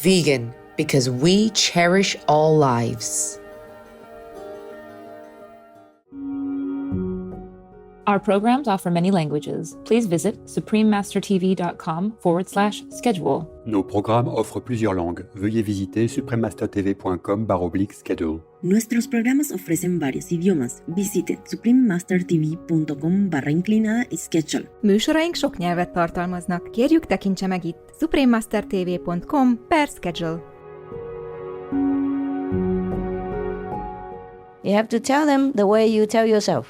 Vegan, because we cherish all lives. Our programs offer many languages. Please visit suprememastertv.com/schedule. Nos programmes offrent plusieurs langues. Veuillez visiter suprememastertv.com/schedule. Nuestros programas ofrecen varios idiomas. Visite suprememastertv.com/schedule. Műsoraink sok nyelvet tartalmaznak. Kérjük, tekintse meg itt suprememastertv.com/schedule. You have to tell them the way you tell yourself.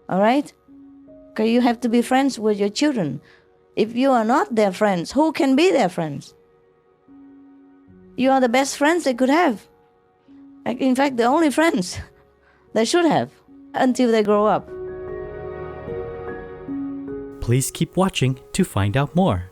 All right? Because you have to be friends with your children. If you are not their friends, who can be their friends? You are the best friends they could have. In fact, the only friends they should have until they grow up. Please keep watching to find out more.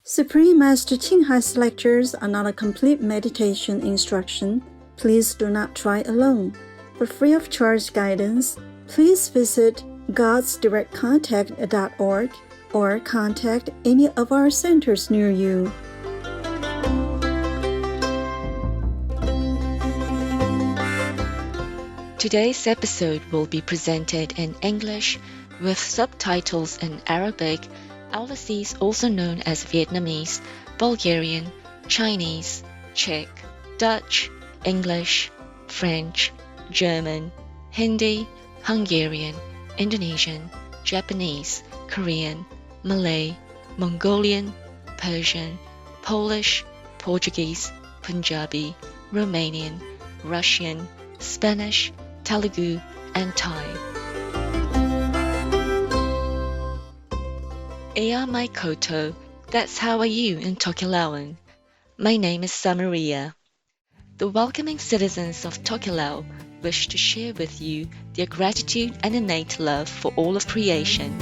Supreme Master Ching Hai's lectures are not a complete meditation instruction. Please do not try alone. For free of charge guidance, please visit godsdirectcontact.org or contact any of our centers near you. Today's episode will be presented in English with subtitles in Arabic, overseas also known as Vietnamese, Bulgarian, Chinese, Czech, Dutch, English, French, German, Hindi, Hungarian, Indonesian, Japanese, Korean, Malay, Mongolian, Persian, Polish, Portuguese, Punjabi, Romanian, Russian, Spanish, Telugu, and Thai. Ea mai koto, that's how are you in Tokelau. My name is Samaria. The welcoming citizens of Tokelau wish to share with you their gratitude and innate love for all of creation.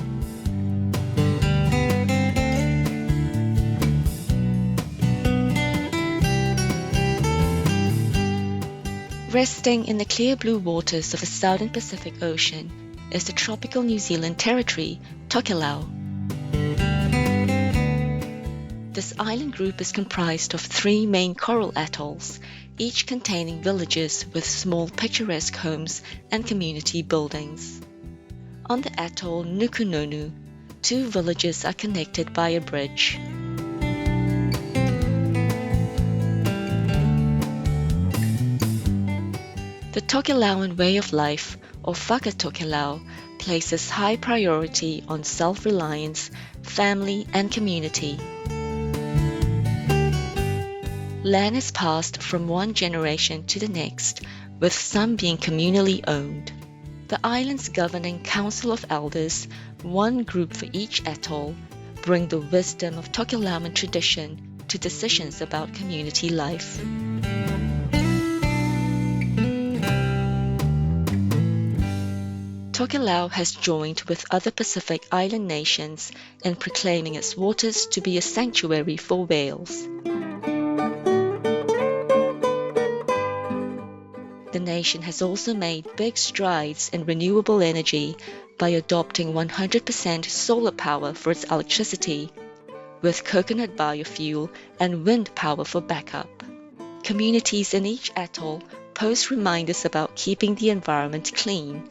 Resting in the clear blue waters of the southern Pacific Ocean is the tropical New Zealand territory, Tokelau. This island group is comprised of 3 main coral atolls, each containing villages with small picturesque homes and community buildings. On the atoll Nukunonu, 2 villages are connected by a bridge. The Tokelauan way of life, or Whakatokelau, places high priority on self-reliance, family and community. Land is passed from one generation to the next, with some being communally owned. The island's governing council of elders, one group for each atoll, bring the wisdom of Tokelauan tradition to decisions about community life. Tokelau has joined with other Pacific Island nations in proclaiming its waters to be a sanctuary for whales. The nation has also made big strides in renewable energy by adopting 100% solar power for its electricity, with coconut biofuel and wind power for backup. Communities in each atoll post reminders about keeping the environment clean.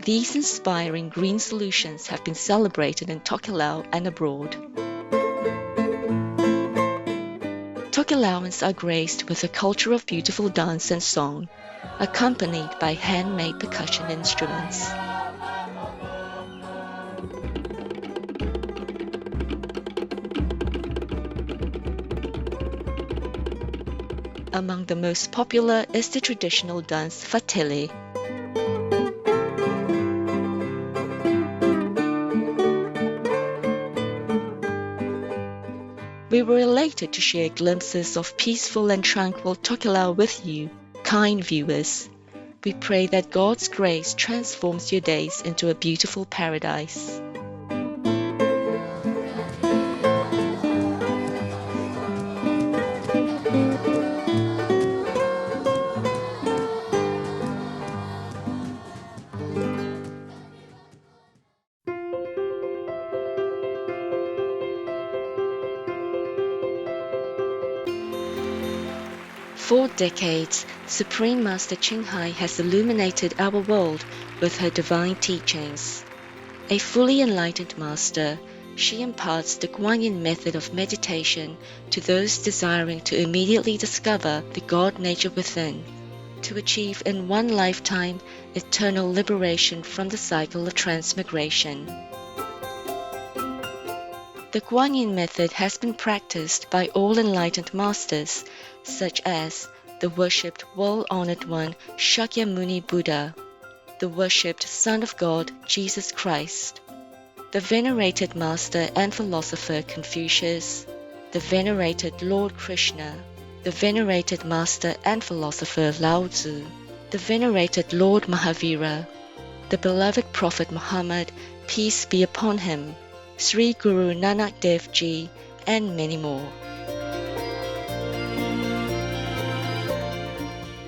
These inspiring green solutions have been celebrated in Tokelau and abroad. Tokelauans are graced with a culture of beautiful dance and song, accompanied by handmade percussion instruments. Among the most popular is the traditional dance Fatele. We were elated to share glimpses of peaceful and tranquil Tokelau with you, kind viewers. We pray that God's grace transforms your days into a beautiful paradise. For decades, Supreme Master Ching Hai has illuminated our world with her divine teachings. A fully enlightened master, she imparts the Guan Yin method of meditation to those desiring to immediately discover the God nature within, to achieve in one lifetime eternal liberation from the cycle of transmigration. The Guan Yin method has been practiced by all enlightened masters, such as the worshipped world-honored one Shakyamuni Buddha, the worshipped Son of God Jesus Christ, the venerated master and philosopher Confucius, the venerated Lord Krishna, the venerated master and philosopher Lao Tzu, the venerated Lord Mahavira, the beloved Prophet Muhammad, peace be upon him, Sri Guru Nanak Dev Ji, and many more.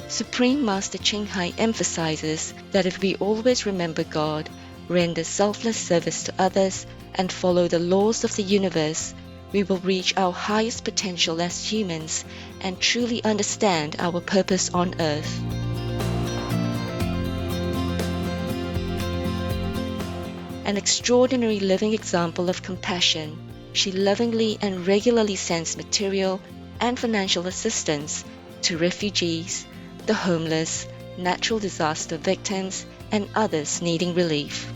Supreme Master Ching Hai emphasizes that if we always remember God, render selfless service to others, and follow the laws of the universe, we will reach our highest potential as humans and truly understand our purpose on earth. An extraordinary living example of compassion, she lovingly and regularly sends material and financial assistance to refugees, the homeless, natural disaster victims, and others needing relief.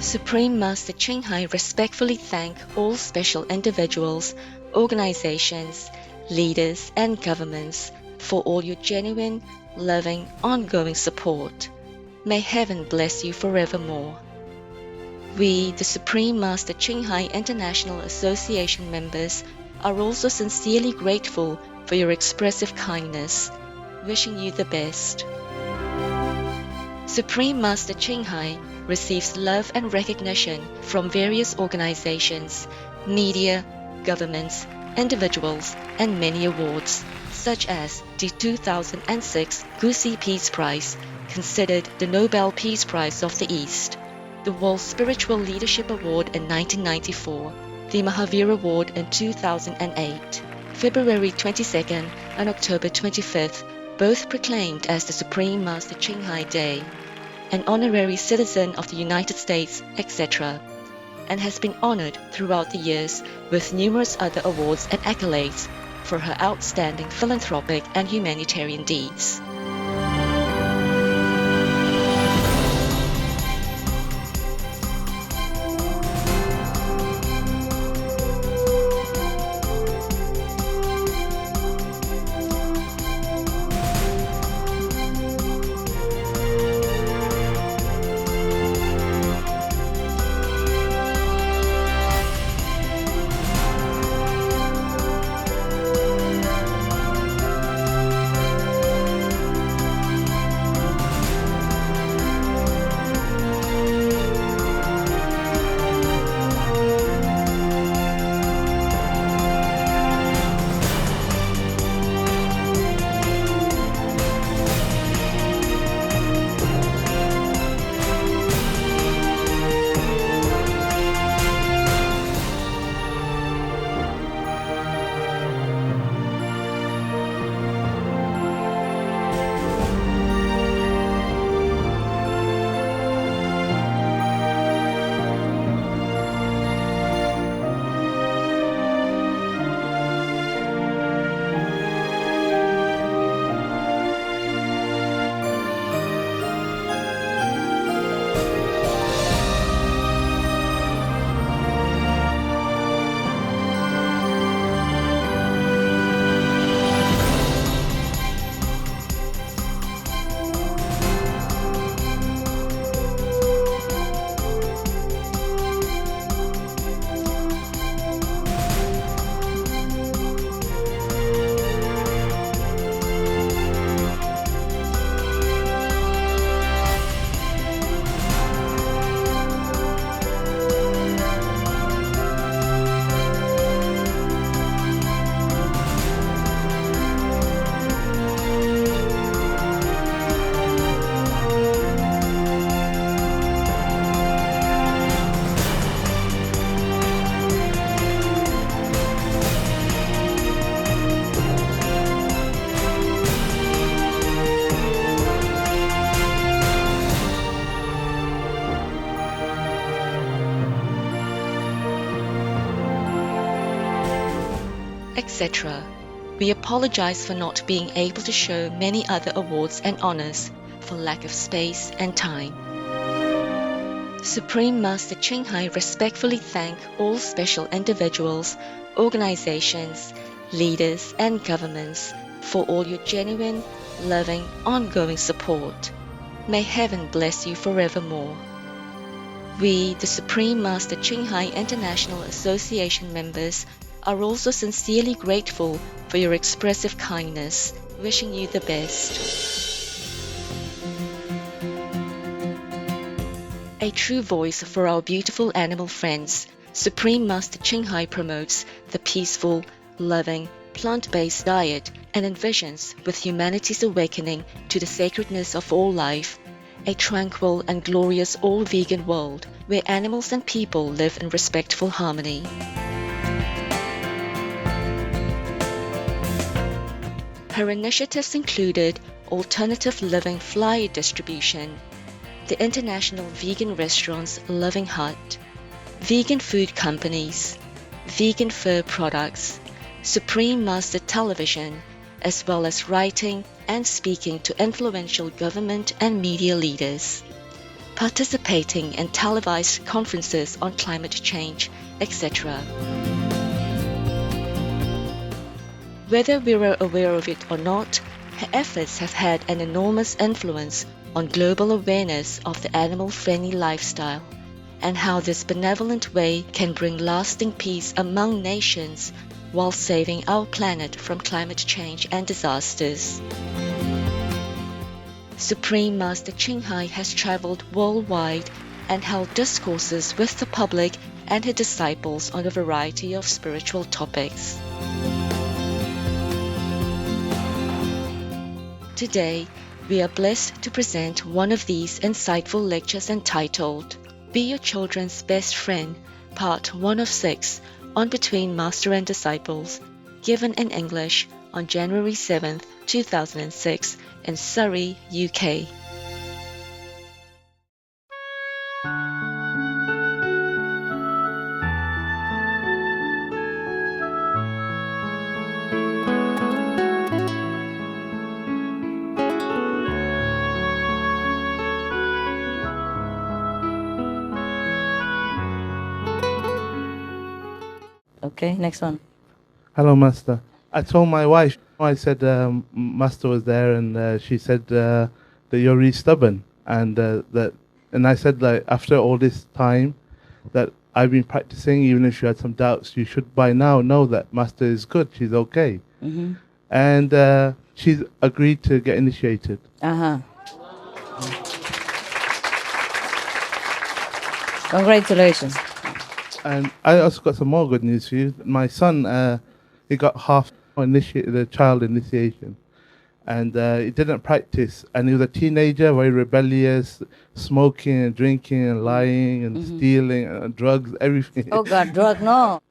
Supreme Master Ching Hai respectfully thank all special individuals, organizations, leaders, and governments for all your genuine, loving, ongoing support. May heaven bless you forevermore. We, the Supreme Master Ching Hai International Association members, are also sincerely grateful for your expressive kindness, wishing you the best. Supreme Master Ching Hai receives love and recognition from various organizations, media, governments, individuals, and many awards, such as the 2006 Gusi Peace Prize, considered the Nobel Peace Prize of the East, the World Spiritual Leadership Award in 1994, the Mahavir Award in 2008, February 22nd and October 25th, both proclaimed as the Supreme Master Ching Hai Day, an honorary citizen of the United States, etc., and has been honored throughout the years with numerous other awards and accolades for her outstanding philanthropic and humanitarian deeds. etc. We apologize for not being able to show many other awards and honors for lack of space and time. Supreme Master Ching Hai respectfully thank all special individuals, organizations, leaders, and governments for all your genuine, loving, ongoing support. May heaven bless you forevermore. We, the Supreme Master Ching Hai International Association members, are also sincerely grateful for your expressive kindness, wishing you the best. A true voice for our beautiful animal friends, Supreme Master Ching Hai promotes the peaceful, loving, plant-based diet and envisions with humanity's awakening to the sacredness of all life, a tranquil and glorious all-vegan world where animals and people live in respectful harmony. Her initiatives included alternative living flyer distribution, the international vegan restaurants Loving Hut, vegan food companies, vegan fur products, Supreme Master Television, as well as writing and speaking to influential government and media leaders, participating in televised conferences on climate change, etc. Whether we were aware of it or not, her efforts have had an enormous influence on global awareness of the animal-friendly lifestyle and how this benevolent way can bring lasting peace among nations while saving our planet from climate change and disasters. Supreme Master Ching Hai has traveled worldwide and held discourses with the public and her disciples on a variety of spiritual topics. Today, we are blessed to present one of these insightful lectures entitled Be Your Children's Best Friend, Part 1 of 6 on Between Master and Disciples, given in English on January 7, 2006 in Surrey, UK. Okay, next one. Hello, Master. I told my wife, I said Master was there, and she said that you're really stubborn, and and I said, like, after all this time that I've been practicing, even if you had some doubts, you should by now know that Master is good. She's okay, and she's agreed to get initiated. Congratulations. And I also got some more good news for you. My son, he got half the child initiation, and he didn't practice. And he was a teenager, very rebellious, smoking and drinking and lying and stealing and drugs, everything. Oh God, drug, no.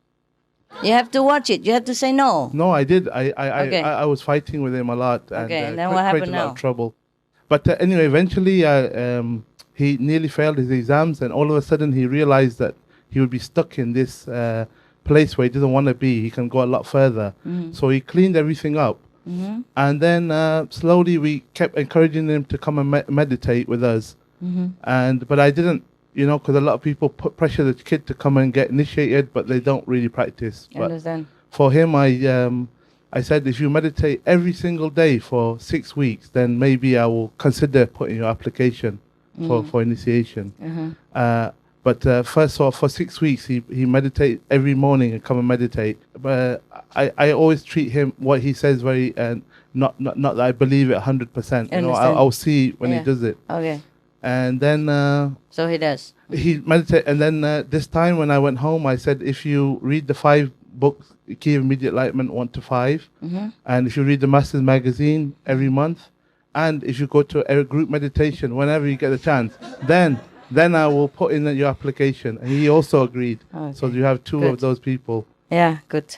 You have to watch it. You have to say no. No, I did. Okay. I was fighting with him a lot. Okay, and then created what happened a lot now? of trouble. But anyway, eventually he nearly failed his exams, and all of a sudden he realized that he would be stuck in this place where he doesn't want to be. He can go a lot further. So he cleaned everything up. And then slowly we kept encouraging him to come and meditate with us. But I didn't, because a lot of people pressure the kid to come and get initiated, but they don't really practice. I understand. For him, I said, if you meditate every single day for 6 weeks, then maybe I will consider putting your application for initiation. But first off, for 6 weeks, he meditate every morning and come and meditate. But I always treat him, what he says, very, not that I believe it 100%. I'll see when he does it. Okay. And then... so he does. He meditate. And then this time when I went home, I said, if you read the 5 books, Key of Immediate Enlightenment 1 to 5, and if you read the Master's Magazine every month, and if you go to a group meditation whenever you get a chance, then I will put in your application. And he also agreed. Okay. So you have 2 of those people. Yeah, good.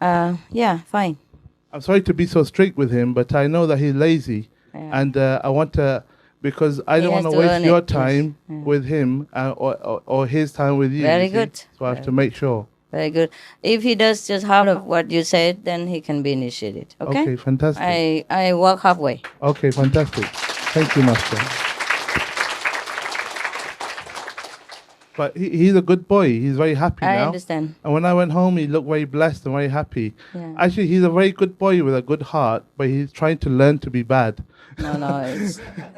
Yeah, fine. I'm sorry to be so strict with him, but I know that he's lazy. Yeah. And I want to, because I don't want to waste your time with him or his time with you. Very good. So I have to make sure. Very good. If he does just half of what you said, then he can be initiated. Okay? Okay, fantastic. I walk halfway. Okay, fantastic. Thank you, Master. But he's a good boy. He's very happy I now. understand. And when I went home, he looked very blessed and very happy. Yeah. Actually, he's a very good boy with a good heart, but he's trying to learn to be bad. No,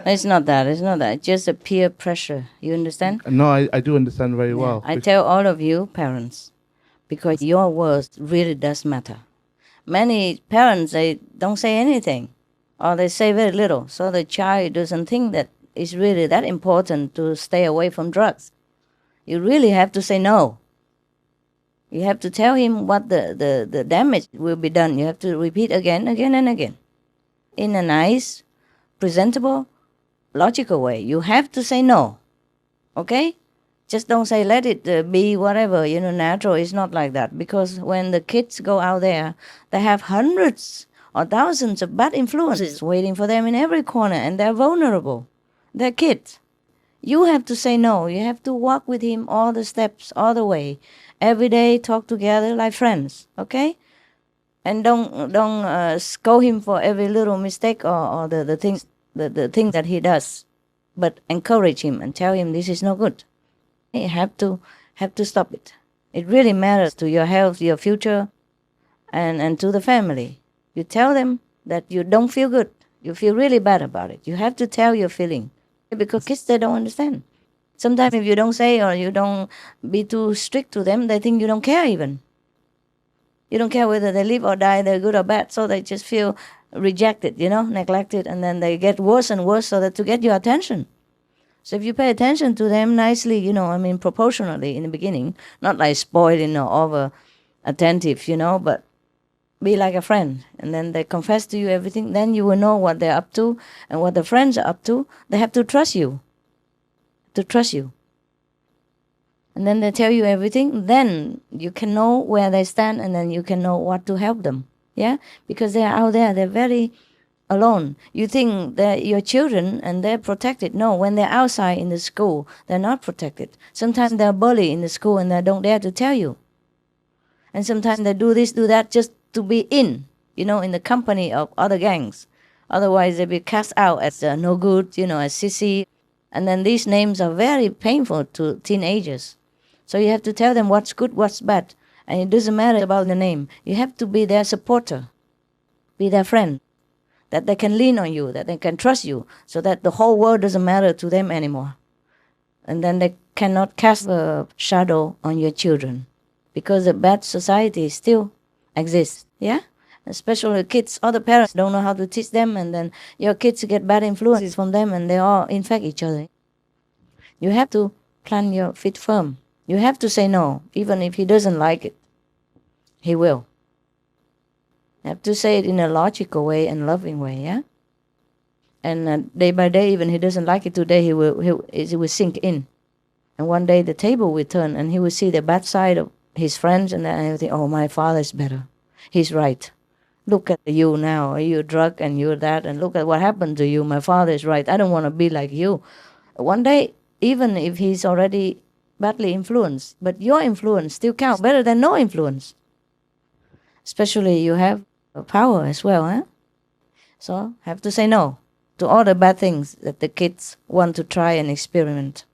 it's not that. It's not that. It's just a peer pressure. You understand? No, I do understand very well. I tell all of you parents, because your words really does matter. Many parents, they don't say anything, or they say very little, so the child doesn't think that it's really that important to stay away from drugs. You really have to say no. You have to tell him what the damage will be done. You have to repeat again and again. In a nice, presentable, logical way. You have to say no. Okay? Just don't say let it be whatever, natural. It's not like that. Because when the kids go out there, they have hundreds or thousands of bad influences waiting for them in every corner, and they're vulnerable. They're kids. You have to say no. You have to walk with him all the steps, all the way. Every day, talk together like friends, okay? And don't scold him for every little mistake or the things that he does, but encourage him and tell him this is no good. You have to stop it. It really matters to your health, your future, and to the family. You tell them that you don't feel good. You feel really bad about it. You have to tell your feeling. Because kids, they don't understand. Sometimes if you don't say or you don't be too strict to them, they think you don't care even. You don't care whether they live or die, they're good or bad, so they just feel rejected, neglected, and then they get worse and worse so that to get your attention. So if you pay attention to them nicely, proportionally in the beginning, not like spoiling or over attentive, but be like a friend, and then they confess to you everything, then you will know what they're up to and what the friends are up to. They have to trust you. And then they tell you everything, then you can know where they stand, and then you can know what to help them. Yeah? Because they're out there, they're very alone. You think they're your children and they're protected. No, when they're outside in the school, they're not protected. Sometimes they're bullied in the school and they don't dare to tell you. And sometimes they do this, do that, just to be in the company of other gangs. Otherwise, they be cast out as no good, as sissy. And then these names are very painful to teenagers. So you have to tell them what's good, what's bad. And it doesn't matter about the name. You have to be their supporter, be their friend, that they can lean on you, that they can trust you, so that the whole world doesn't matter to them anymore. And then they cannot cast a shadow on your children, because a bad society still exists, yeah? Especially kids, other parents don't know how to teach them, and then your kids get bad influences from them, and they all infect each other. You have to plant your feet firm. You have to say no, even if he doesn't like it. He will. You have to say it in a logical way and loving way, yeah? And day by day, even he doesn't like it today, it will sink in. And one day the table will turn, and he will see the bad side of his friends, and then he'll think, oh, my father's better. He's right. Look at you now. You're drunk and you're that, and look at what happened to you. My father is right. I don't want to be like you. One day, even if he's already badly influenced, but your influence still counts better than no influence. Especially you have power as well, huh? So have to say no to all the bad things that the kids want to try and experiment.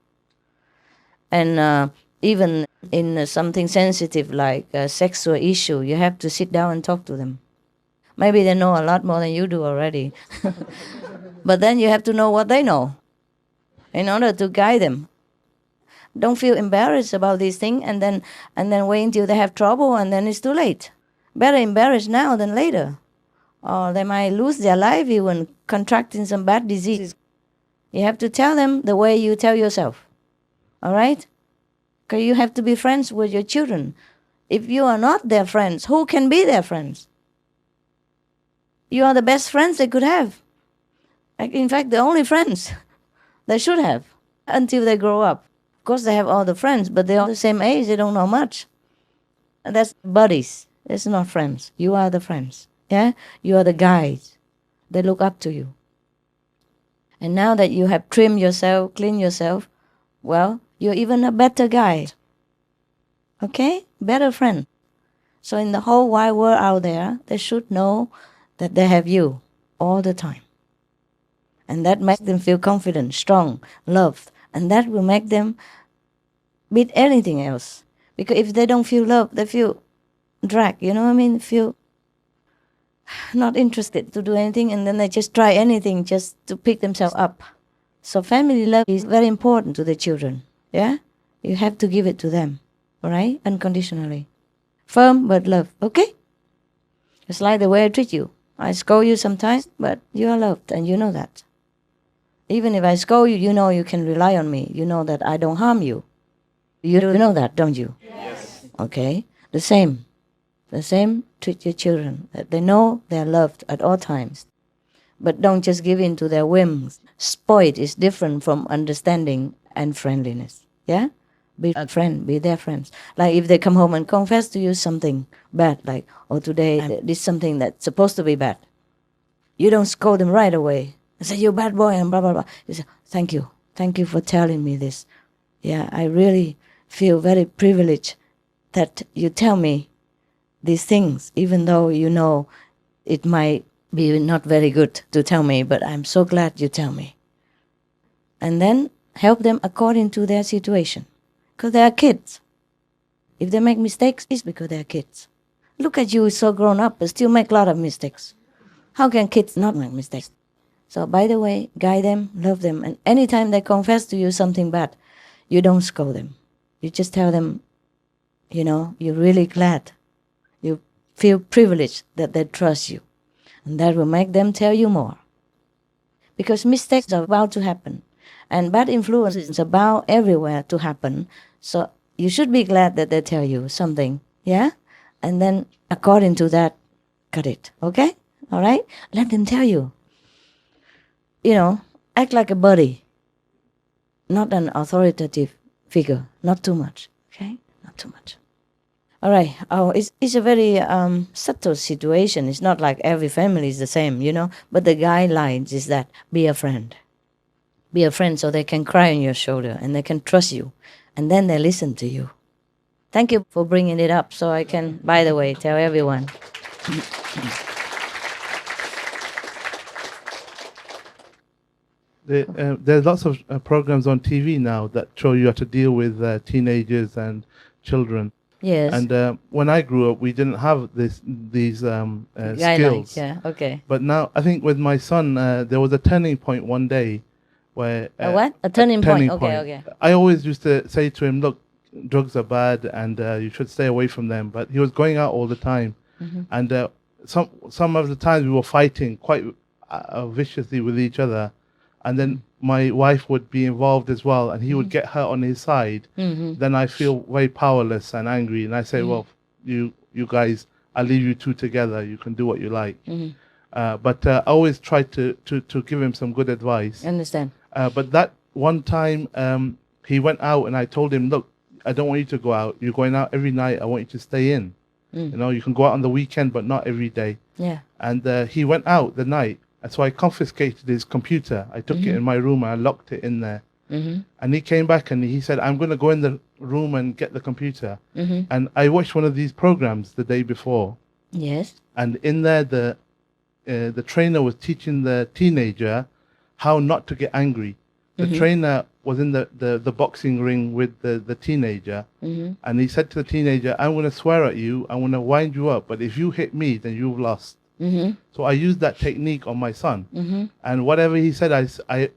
And even in something sensitive like a sexual issue, you have to sit down and talk to them. Maybe they know a lot more than you do already. But then you have to know what they know in order to guide them. Don't feel embarrassed about these things and then wait until they have trouble, and then it's too late. Better embarrassed now than later. Or they might lose their life even, contracting some bad disease. You have to tell them the way you tell yourself. All right? Because you have to be friends with your children. If you are not their friends, who can be their friends? You are the best friends they could have. In fact, the only friends they should have until they grow up. Of course, they have all the friends, but they're all the same age. They don't know much. And that's buddies. It's not friends. You are the friends. Yeah? You are the guides. They look up to you. And now that you have trimmed yourself, cleaned yourself, well, you're even a better guide. Okay? Better friend. So in the whole wide world out there, they should know that they have you all the time. And that makes them feel confident, strong, loved. And that will make them beat anything else. Because if they don't feel loved, they feel dragged, you know what I mean? Feel not interested to do anything, and then they just try anything just to pick themselves up. So family love is very important to the children. Yeah? You have to give it to them. All right? Unconditionally. Firm but love. Okay? It's like the way I treat you. I scold you sometimes, but you are loved and you know that. Even if I scold you, you know you can rely on me. You know that I don't harm you. You know that, don't you? Yes. Okay? The same. The same, treat your children. That they know they are loved at all times. But don't just give in to their whims. Spoiled is different from understanding and friendliness. Yeah? Be a friend, be their friends. Like if they come home and confess to you something bad, like, oh, today I did something that's supposed to be bad. You don't scold them right away. I say, you're a bad boy and blah, blah, blah. You say, thank you. Thank you for telling me this. Yeah, I really feel very privileged that you tell me these things, even though you know it might be not very good to tell me, but I'm so glad you tell me. And then help them according to their situation. Because they are kids. If they make mistakes, it's because they are kids. Look at you, so grown up, but still make a lot of mistakes. How can kids not make mistakes? So by the way, guide them, love them, and anytime they confess to you something bad, you don't scold them. You just tell them, you know, you're really glad. You feel privileged that they trust you. And that will make them tell you more. Because mistakes are about to happen. And bad influence is about everywhere to happen. So you should be glad that they tell you something. Yeah? And then according to that, cut it. Okay? All right? Let them tell you. You know, act like a buddy. Not an authoritative figure. Not too much. Okay? Not too much. All right. Oh, it's a very subtle situation. It's not like every family is the same, you know. But the guidelines is that be a friend. Be a friend so they can cry on your shoulder and they can trust you. And then they listen to you. Thank you for bringing it up so I can, by the way, tell everyone. There's lots of programs on TV now that show you how to deal with teenagers and children. Yes. And when I grew up, we didn't have these skills. Yeah, okay. But now, I think with my son, there was a turning point one day where... a what? A turning point. Okay. I always used to say to him, look, drugs are bad and you should stay away from them. But he was going out all the time. Mm-hmm. And some of the times we were fighting quite viciously with each other. And then my wife would be involved as well, and he would get her on his side. Mm-hmm. Then I feel very powerless and angry, and I say, well, you guys, I'll leave you two together. You can do what you like. Mm-hmm. But I always try to give him some good advice. I understand. But that one time he went out, and I told him, look, I don't want you to go out. You're going out every night. I want you to stay in. You know, you can go out on the weekend, but not every day. Yeah. And he went out the night. So I confiscated his computer. I took it in my room and I locked it in there. Mm-hmm. And he came back and he said, I'm going to go in the room and get the computer. Mm-hmm. And I watched one of these programs the day before. Yes. And in there, the trainer was teaching the teenager how not to get angry. The trainer was in the boxing ring with the teenager. Mm-hmm. And he said to the teenager, I'm going to swear at you. I'm going to wind you up. But if you hit me, then you've lost. Mm-hmm. So I used that technique on my son. Mm-hmm. And whatever he said,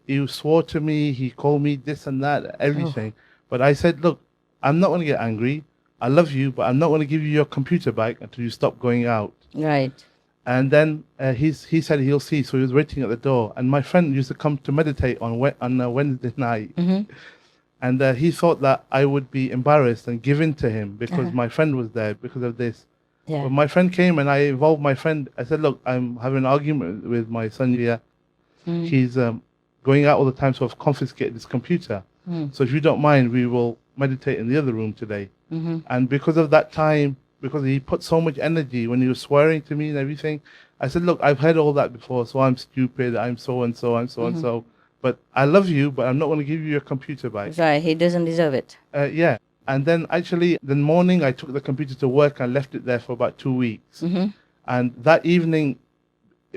he swore to me, he called me this and that, everything. Oh. But I said, look, I'm not going to get angry. I love you, but I'm not going to give you your computer back until you stop going out. Right. And then he said he'll see. So he was waiting at the door. And my friend used to come to meditate on a Wednesday night. Mm-hmm. And he thought that I would be embarrassed and give in to him because my friend was there because of this. Yeah. When my friend came and I involved my friend, I said, look, I'm having an argument with my son here. He's going out all the time, so I've confiscated his computer. So if you don't mind, we will meditate in the other room today. Mm-hmm. And because of that time, because he put so much energy when he was swearing to me and everything, I said, look, I've heard all that before, so I'm stupid, I'm so-and-so, I'm so-and-so. But I love you, but I'm not going to give you your computer back. Right, he doesn't deserve it. Yeah. And then actually the morning I took the computer to work and left it there for about 2 weeks. And that evening,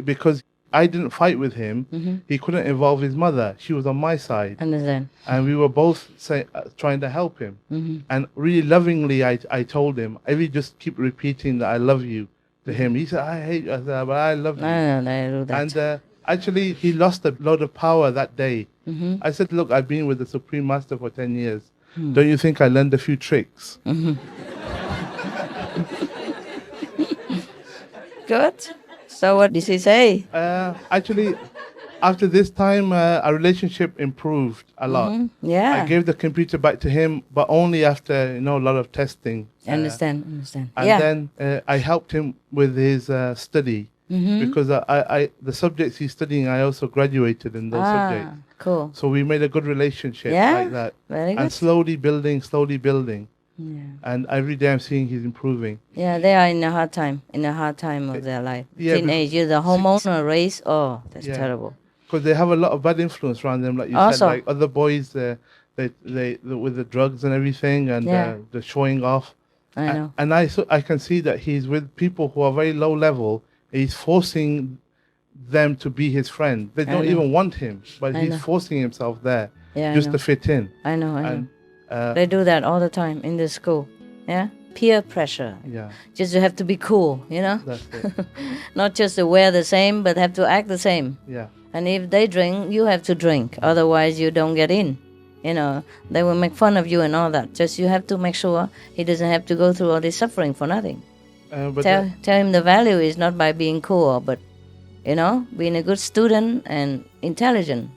because I didn't fight with him, he couldn't involve his mother. She was on my side. Understand. And we were both trying to help him. And really lovingly, I told him, I really just keep repeating that I love you to him. He said, I hate you. I said, but I love you. I do that. And actually, he lost a lot of power that day. I said, look, I've been with the Supreme Master for 10 years. Don't you think I learned a few tricks? Good. So what did he say? Actually, after this time, our relationship improved a lot. Yeah. I gave the computer back to him, but only after, a lot of testing. Understand. And then I helped him with his study. Because the subjects he's studying, I also graduated in those subjects. Cool. So we made a good relationship like that. Very good. And slowly building. Yeah. And every day I'm seeing he's improving. Yeah, they are in a hard time of their life. Yeah, Teenage, the hormonal race, that's terrible. Because they have a lot of bad influence around them, like you said, like other boys, they with the drugs and everything, and the showing off. I know. And I can see that he's with people who are very low level. He's forcing them to be his friend. They don't even want him, but he's forcing himself there just to fit in. I know. They do that all the time in the school. Yeah, peer pressure. Yeah, just you have to be cool, That's it. Not just to wear the same, but have to act the same. Yeah. And if they drink, you have to drink. Otherwise, you don't get in. They will make fun of you and all that. Just you have to make sure he doesn't have to go through all this suffering for nothing. Tell him the value is not by being cool, but being a good student and intelligent,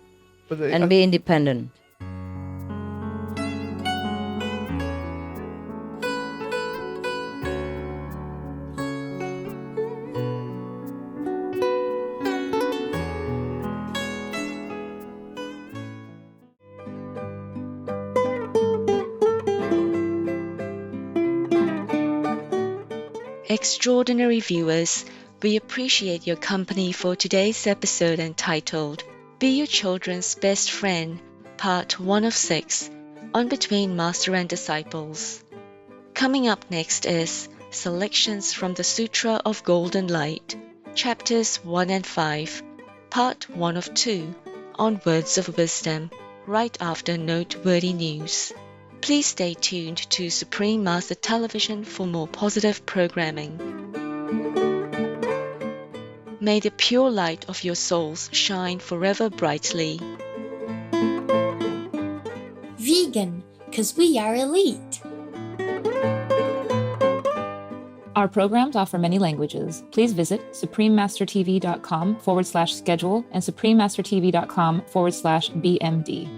and be independent. Extraordinary viewers, we appreciate your company for today's episode entitled Be Your Children's Best Friend, Part 1 of 6, on Between Master and Disciples. Coming up next is selections from the Sutra of Golden Light, Chapters 1 and 5, Part 1 of 2, on Words of Wisdom, right after Noteworthy News. Please stay tuned to Supreme Master Television for more positive programming. May the pure light of your souls shine forever brightly. Vegan, 'cause we are elite. Our programs offer many languages. Please visit suprememastertv.com/schedule and suprememastertv.com/BMD.